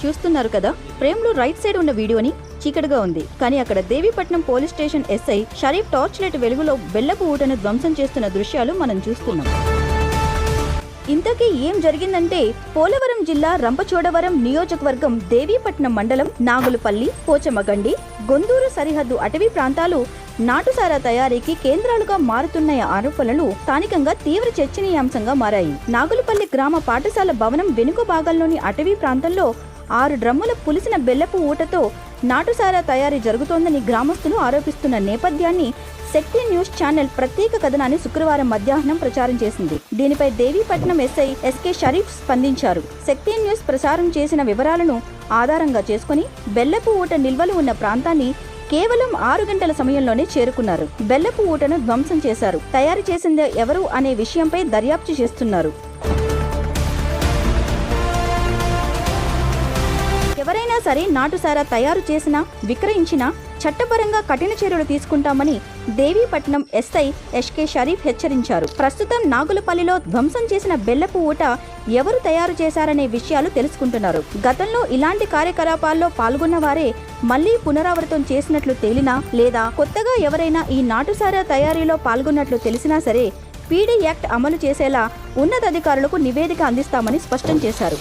చూస్తున్నారు కదా, ఫ్రేమ్ లో రైట్ సైడ్ ఉన్న వీడియోని చీకటిగా ఉంది. కానీ అక్కడ Devipatnam police station SI Sharif torch light వెలుగులో బెల్లపు ఊటను ధ్వంసం చేస్తున్న దృశ్యాలు మనం చూస్తున్నాం. ఇంతకీ ఏం జరిగిందంటే, పోలవరం జిల్లా రంపచోడవరం నియోజకవర్గం దేవీపట్నం మండలం నాగులపల్లి, పోచమగండి, గొందూరు సరిహద్దు అటవీ ప్రాంతాలు నాటుసారా తయారీకి కేంద్రాలుగా మారుతున్న ఆరోపణలు స్థానికంగా తీవ్ర చర్చనీయాంశంగా మారాయి. నాగులపల్లి గ్రామ పాఠశాల భవనం వెనుక భాగంలోని అటవీ ప్రాంతంలో 6 డ్రమ్ముల పులిసిన బెల్లపు ఊటతో నాటుసారా తయారీ జరుగుతోందని గ్రామస్తులు ఆరోపిస్తున్న నేపథ్యాన్ని శక్తి న్యూస్ ఛానల్ ప్రత్యేక కథనాన్ని శుక్రవారం మధ్యాహ్నం ప్రచారం చేసింది. దీనిపై దేవీపట్నం ఎస్ఐ ఎస్కే షరీఫ్ స్పందించారు. శక్తి న్యూస్ ప్రసారం చేసిన వివరాలను ఆధారంగా చేసుకుని బెల్లపు ఊట నిల్వలు ఉన్న ప్రాంతాన్ని కేవలం 6 గంటల సమయంలోనే చేరుకున్నారు. బెల్లపు ఊటను ధ్వంసం చేశారు. తయారు చేసింది ఎవరు అనే విషయంపై దర్యాప్తు చేస్తున్నారు. ఎవరైనా సరే నాటుసారా తయారు చేసినా విక్రయించినా చట్టపరంగా కఠిన చర్యలు తీసుకుంటామని దేవీపట్నం ఎస్ఐ ఎస్కే షరీఫ్ హెచ్చరించారు. ప్రస్తుతం నాగులపల్లిలో ధ్వంసం చేసిన బెల్లపు ఊట ఎవరు తయారు చేశారనే విషయాలు తెలుసుకుంటున్నారు. గతంలో ఇలాంటి కార్యకలాపాల్లో పాల్గొన్న వారే మళ్లీ పునరావృతం చేసినట్లు తేలినా లేదా కొత్తగా ఎవరైనా ఈ నాటుసారా తయారీలో పాల్గొన్నట్లు తెలిసినా సరే పీడీ యాక్ట్ అమలు చేసేలా ఉన్నతాధికారులకు నివేదిక అందిస్తామని స్పష్టం చేశారు.